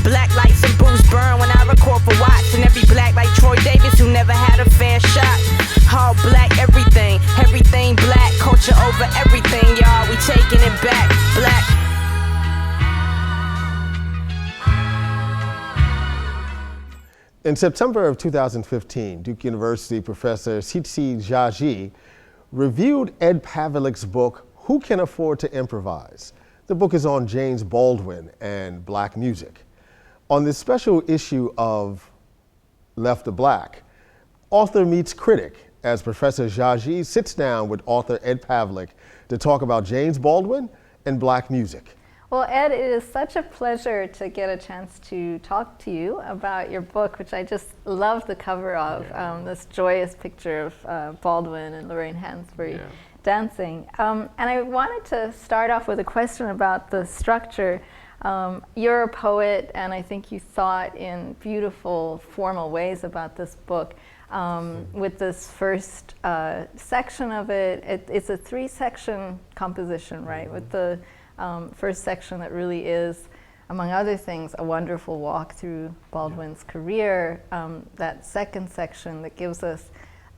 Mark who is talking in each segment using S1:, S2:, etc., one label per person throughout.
S1: Black lights and booze burn when I record for Watts. And every black like Troy Davis who never had a fair shot. All black everything, everything black. Culture over everything, y'all, we taking it back. Black.
S2: In September of 2015, Duke University professor Tsitsi Jaji reviewed Ed Pavlić's book, Who Can Afford to Improvise? The book is on James Baldwin and black music. On this special issue of Left to Black, author meets critic as Professor Jaji sits down with author Ed Pavlić to talk about James Baldwin and black music.
S3: Well, Ed, it is such a pleasure to get a chance to talk to you about your book, which I just love the cover of, this joyous picture of Baldwin and Lorraine Hansberry dancing. And I wanted to start off with a question about the structure. You're a poet, and I think you thought in beautiful, formal ways about this book. With this first section of it, it's a 3-section composition, right? With the first section that really is, among other things, a wonderful walk through Baldwin's career. That second section that gives us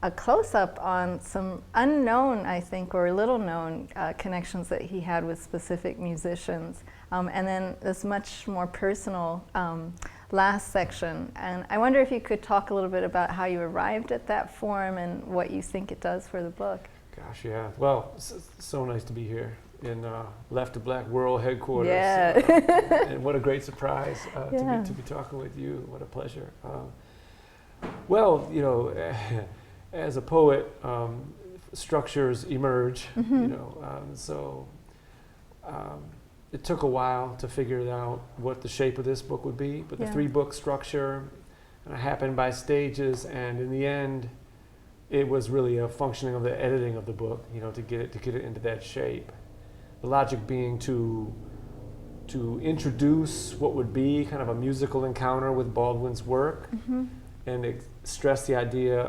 S3: a close-up on some unknown, I think, or little-known connections that he had with specific musicians. And then this much more personal last section. And I wonder if you could talk a little bit about how you arrived at that form and what you think it does for the book.
S4: Gosh, yeah. Well, so nice to be here in Left to Black World Headquarters.
S3: Yeah.
S4: And what a great surprise to be talking with you. What a pleasure. Well, you know, as a poet, structures emerge, you know, so it took a while to figure out what the shape of this book would be, but the 3-book structure happened by stages, and in the end, it was really a functioning of the editing of the book, you know, to get it into that shape. The logic being to introduce what would be kind of a musical encounter with Baldwin's work, and stress the idea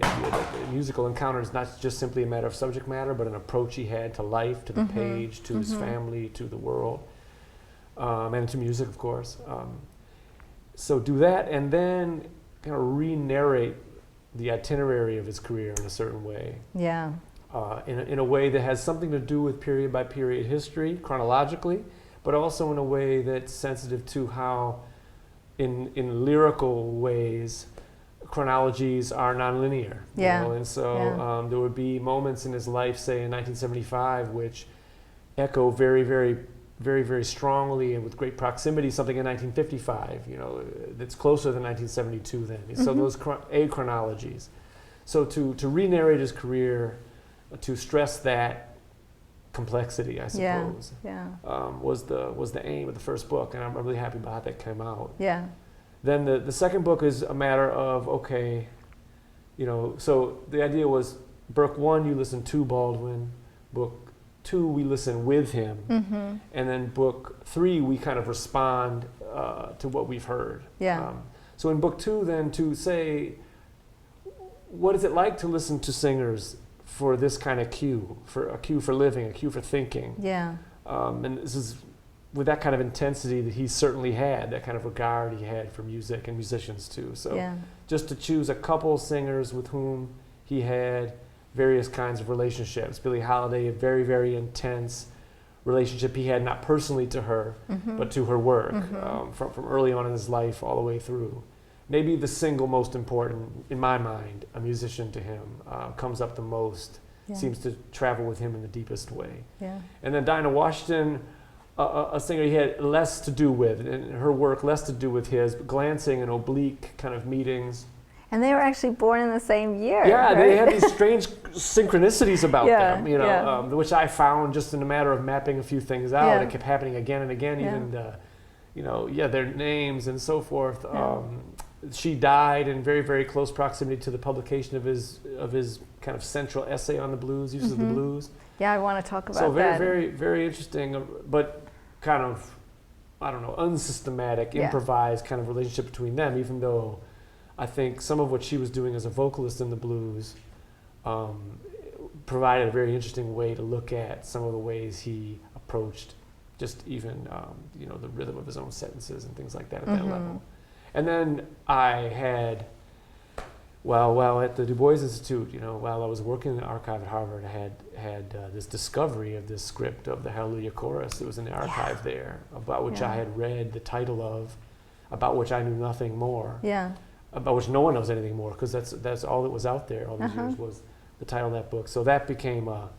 S4: that the musical encounter is not just simply a matter of subject matter, but an approach he had to life, to the page, to his family, to the world, and to music, of course. So do that, and then kind of re-narrate the itinerary of his career in a certain way.
S3: Yeah.
S4: In a way that has something to do with period by period history, chronologically, but also in a way that's sensitive to how, in lyrical ways, chronologies are nonlinear.
S3: Yeah.
S4: You know? And so there would be moments in his life, say in 1975, which echo very, very, very, very strongly and with great proximity something in 1955. You know, that's closer than 1972 then. So those chronologies. So to re-narrate his career, to stress that complexity, I suppose, was the aim of the first book, and I'm really happy about how that came out.
S3: Yeah.
S4: Then the second book is a matter of, okay, you know, so the idea was book 1 you listen to Baldwin, book 2 we listen with him, and then book 3 we kind of respond to what we've heard.
S3: Yeah.
S4: So in book 2 then, to say, what is it like to listen to singers for this kind of cue, for a cue for living, a cue for thinking?
S3: Yeah.
S4: And this is with that kind of intensity that he certainly had, that kind of regard he had for music and musicians too. So just to choose a couple singers with whom he had various kinds of relationships. Billie Holiday, a very, very intense relationship he had, not personally to her, but to her work, from early on in his life all the way through. Maybe the single most important, in my mind, a musician to him, comes up the most, seems to travel with him in the deepest way.
S3: Yeah.
S4: And then Dinah Washington, a singer he had less to do with, and her work less to do with his, glancing and oblique kind of meetings.
S3: And they were actually born in the same year.
S4: Yeah,
S3: right?
S4: they had these strange synchronicities about them, you know, which I found just in a matter of mapping a few things out. It kept happening again and again, even, you know, their names and so forth. She died in very, very close proximity to the publication of his kind of central essay on the blues, uses of the blues.
S3: Yeah, I want to talk about that.
S4: So very, very, very interesting, but kind of, I don't know, unsystematic, improvised kind of relationship between them, even though I think some of what she was doing as a vocalist in the blues provided a very interesting way to look at some of the ways he approached just even the rhythm of his own sentences and things like that at that level. And then I had, while at the Du Bois Institute, while I was working in the archive at Harvard, I had this discovery of this script of the Hallelujah Chorus. It was in the archive there, about which I had read the title of, about which I knew nothing more.
S3: Yeah.
S4: About which no one knows anything more, because that's all that was out there all these years was the title of that book. So that became a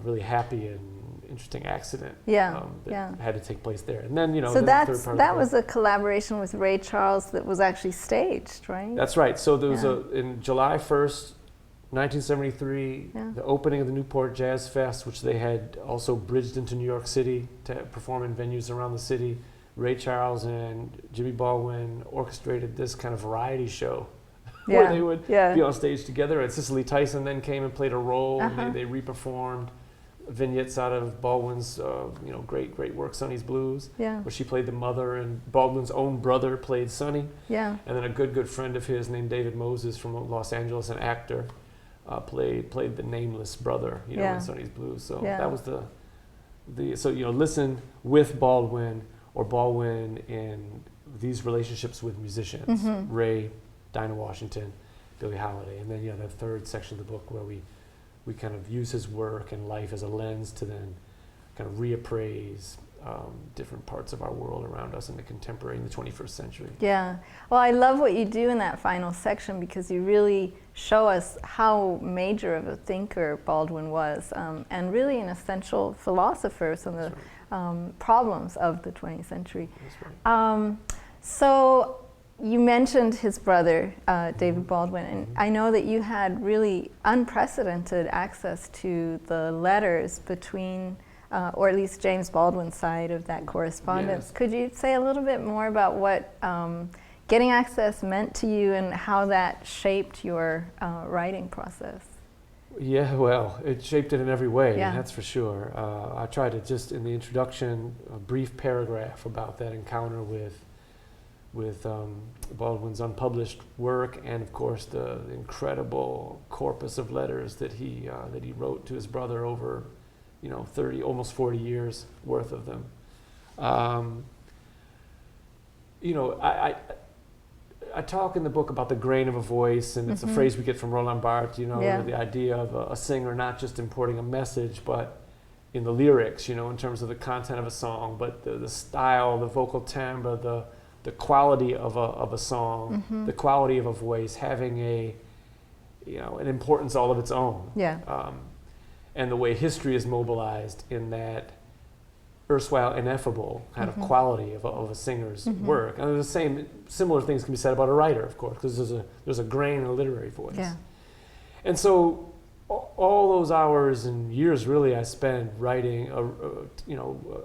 S4: really happy and interesting accident that had to take place there. And then,
S3: so that was a collaboration with Ray Charles that was actually staged, right?
S4: That's right. So there was in July 1st, 1973, the opening of the Newport Jazz Fest, which they had also bridged into New York City to perform in venues around the city. Ray Charles and Jimmy Baldwin orchestrated this kind of variety show where they would be on stage together. And Cicely Tyson then came and played a role. And they re-performed vignettes out of Baldwin's great work, Sonny's Blues, where she played the mother, and Baldwin's own brother played Sonny. And then a good friend of his named David Moses from Los Angeles, an actor, played the nameless brother, in Sonny's Blues. So that was listen with Baldwin, or Baldwin in these relationships with musicians, Ray, Dinah Washington, Billie Holiday. And then that third section of the book where we kind of use his work and life as a lens to then kind of reappraise different parts of our world around us in the contemporary, in the 21st century.
S3: Yeah. Well, I love what you do in that final section, because you really show us how major of a thinker Baldwin was, and really an essential philosopher, some of the problems of the 20th century. So you mentioned his brother, David Baldwin, and I know that you had really unprecedented access to the letters between, or at least James Baldwin's side of that correspondence. Could you say a little bit more about what getting access meant to you and how that shaped your writing process?
S4: Yeah, well, it shaped it in every way, that's for sure. I tried to just, in the introduction, a brief paragraph about that encounter with Baldwin's unpublished work, and of course the incredible corpus of letters that he wrote to his brother over, 30, almost 40 years worth of them. I talk in the book about the grain of a voice, and it's a phrase we get from Roland Barthes, the idea of a singer not just importing a message, but in the lyrics, in terms of the content of a song, but the style, the vocal timbre, the quality of a song, the quality of a voice having an importance all of its own. And the way history is mobilized in that erstwhile ineffable kind of quality of a singer's work. And similar things can be said about a writer, of course, because there's a grain in a literary voice. And so all those hours and years really I spent writing,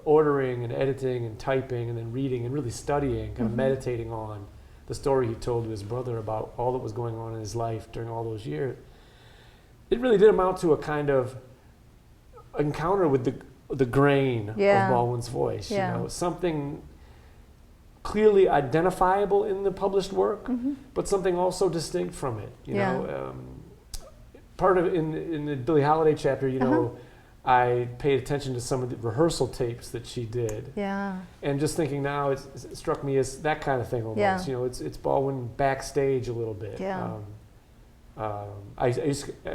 S4: ordering and editing and typing and then reading and really studying, kind of meditating on the story he told to his brother about all that was going on in his life during all those years. It really did amount to a kind of encounter with the grain of Baldwin's voice, something clearly identifiable in the published work, but something also distinct from it. Part of in the Billie Holiday chapter, I paid attention to some of the rehearsal tapes that she did. And just thinking now, it struck me as that kind of thing almost. It's Baldwin backstage a little bit. In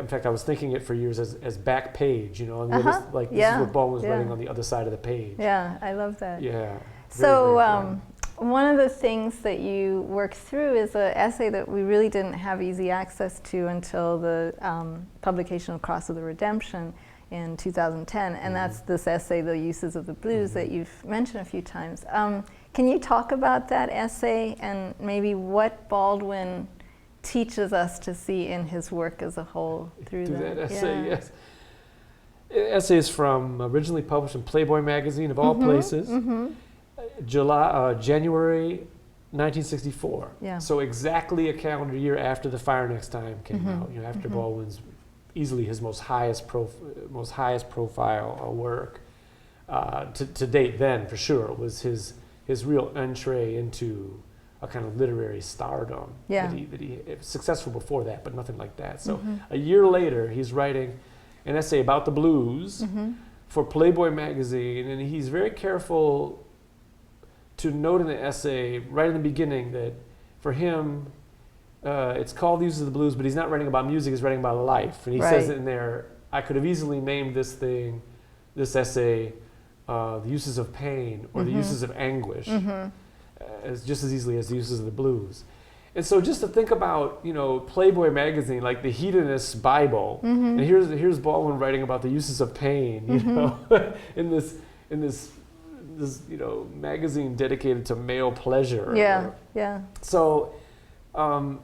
S4: fact, I was thinking it for years as back page, this is what Baldwin was writing on the other side of the page.
S3: I love that. So one of the things that you worked through is an essay that we really didn't have easy access to until the publication of Cross of the Redemption in 2010, and that's this essay, The Uses of the Blues, that you've mentioned a few times. Can you talk about that essay and maybe what Baldwin teaches us to see in his work as a whole through that
S4: essay? Yes. Essay is from originally published in Playboy magazine of all places, January 1964. So exactly a calendar year after The Fire Next Time came out. After Baldwin's easily his most highest profile work to date. Then for sure it was his real entree into a kind of literary stardom that he successful before that, but nothing like that. So a year later, he's writing an essay about the blues for Playboy magazine, and he's very careful to note in the essay right in the beginning that for him, it's called The Uses of the Blues, but he's not writing about music, he's writing about life. And he says in there, I could have easily named this essay, The Uses of Pain or The Uses of Anguish, as just as easily as The Uses of the Blues. And so just to think about, you know, Playboy magazine, like the hedonist Bible, and here's Baldwin writing about the uses of pain, you know, in this you know, magazine dedicated to male pleasure.
S3: Yeah.
S4: So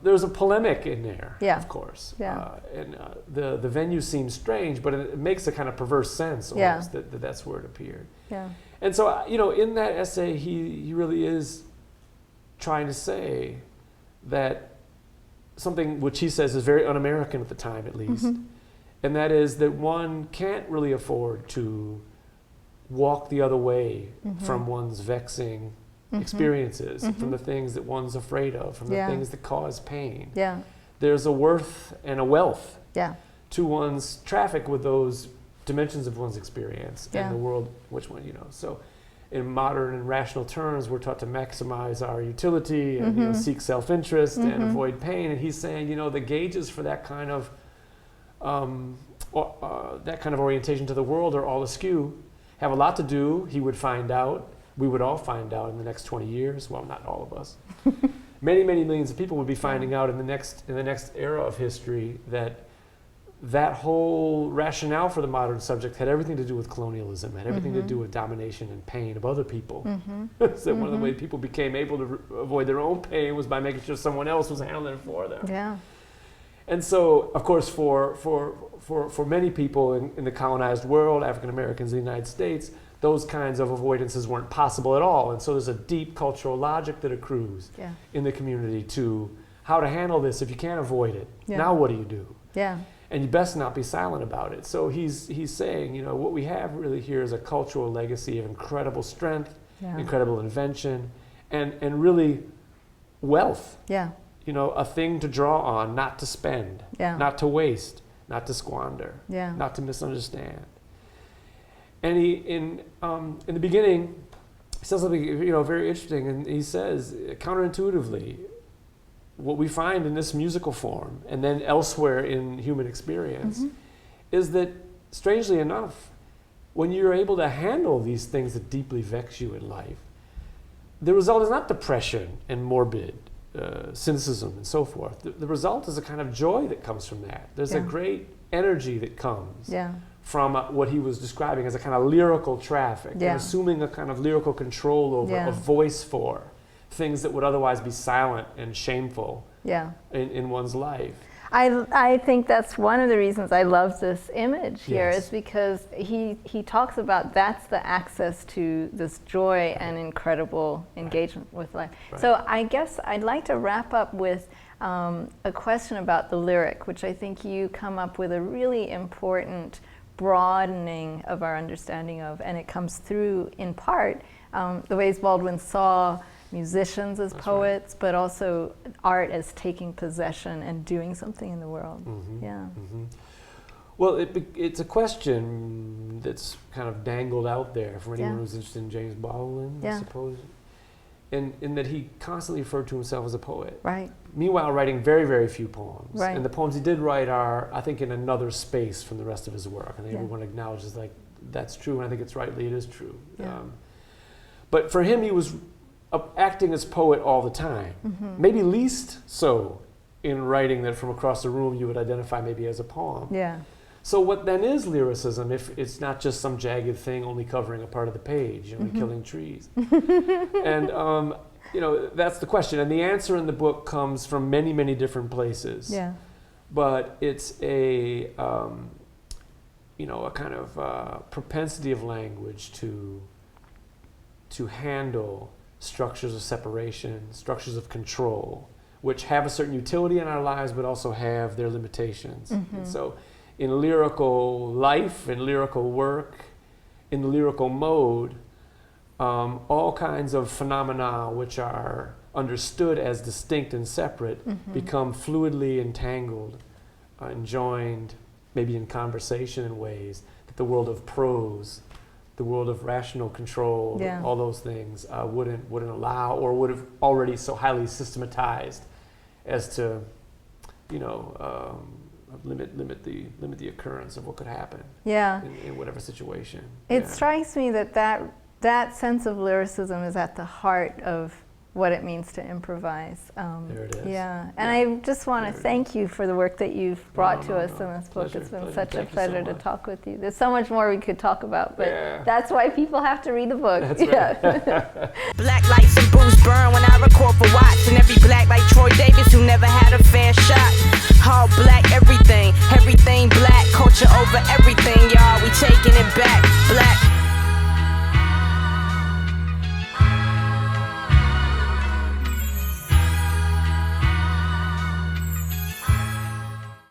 S4: there's a polemic in there, of course.
S3: Yeah.
S4: And the venue seems strange, but it makes a kind of perverse sense almost that's where it appeared.
S3: Yeah.
S4: And so, you know, in that essay, he really is trying to say that something which he says is very un-American at the time, at least, and that is that one can't really afford to walk the other way from one's vexing experiences, from the things that one's afraid of, from the things that cause pain.
S3: Yeah.
S4: There's a worth and a wealth
S3: to
S4: one's traffic with those dimensions of one's experience and the world, which one, you know. So in modern and rational terms, we're taught to maximize our utility and you know, seek self-interest and avoid pain. And he's saying, you know, the gauges for that kind of orientation to the world are all askew. Have a lot to do, he would find out, we would all find out in the next 20 years. Well, not all of us. Many, many millions of people would be finding out in the next era of history that whole rationale for the modern subject had everything to do with colonialism, had everything to do with domination and pain of other people. So one of the ways people became able to avoid their own pain was by making sure someone else was handling it for them.
S3: Yeah.
S4: And so, of course, for many people in the colonized world, African Americans in the United States, those kinds of avoidances weren't possible at all. And so there's a deep cultural logic that accrues in the community to how to handle this if you can't avoid it. Now what do you do?
S3: Yeah.
S4: And you best not be silent about it. So he's saying, you know, what we have really here is a cultural legacy of incredible strength, incredible invention, and really wealth.
S3: Yeah.
S4: You know, a thing to draw on, not to spend, not to waste, not to squander, not to misunderstand. And he, in the beginning, he says something, you know, very interesting, and he says, counterintuitively, what we find in this musical form and then elsewhere in human experience is that, strangely enough, when you're able to handle these things that deeply vex you in life, the result is not depression and morbid cynicism and so forth. The result is a kind of joy that comes from that. There's a great energy that comes from what he was describing as a kind of lyrical traffic, and assuming a kind of lyrical control over a voice for things that would otherwise be silent and shameful in one's life.
S3: I think that's one of the reasons I love this image here is because he talks about that's the access to this joy and incredible engagement with life. So I guess I'd like to wrap up with a question about the lyric, which I think you come up with a really important broadening of our understanding of, and it comes through in part the ways Baldwin saw musicians as poets, but also art as taking possession and doing something in the world.
S4: Well, it's a question that's kind of dangled out there for anyone who's interested in James Baldwin, I suppose, in that he constantly referred to himself as a poet.
S3: Right.
S4: Meanwhile, writing very, very few poems.
S3: Right.
S4: And the poems he did write are, I think, in another space from the rest of his work. I think everyone acknowledges, like, that's true, and I think it's rightly, it is true. But for him, he was acting as poet all the time. Maybe least so in writing that from across the room you would identify maybe as a poem. So what then is lyricism if it's not just some jagged thing only covering a part of the page, you know, killing trees? And you know, that's the question. And the answer in the book comes from many, many different places. But it's a you know, a kind of propensity of language to handle structures of separation, structures of control, which have a certain utility in our lives, but also have their limitations. And so in lyrical life, in lyrical work, in the lyrical mode, all kinds of phenomena which are understood as distinct and separate become fluidly entangled and joined, maybe in conversation in ways the world of prose, the world of rational control,
S3: Yeah.
S4: all those things wouldn't allow, or would have already so highly systematized as to, you know, limit the occurrence of what could happen.
S3: Yeah.
S4: In whatever situation.
S3: It
S4: Yeah.
S3: strikes me that sense of lyricism is at the heart of what it means to improvise.
S4: There it is.
S3: Yeah, and I just want to thank you for the work that you've brought to us in this book.
S4: Pleasure,
S3: It's been
S4: pleasure.
S3: such a
S4: Thank you so
S3: pleasure to
S4: much.
S3: talk with you. There's so much more we could talk about, but
S4: Yeah.
S3: that's why people have to read the book.
S4: That's
S3: yeah.
S1: Black lights and booze burn when I record for Watts. And every black like Troy Davis who never had a fair shot. All black everything, everything black, culture over everything.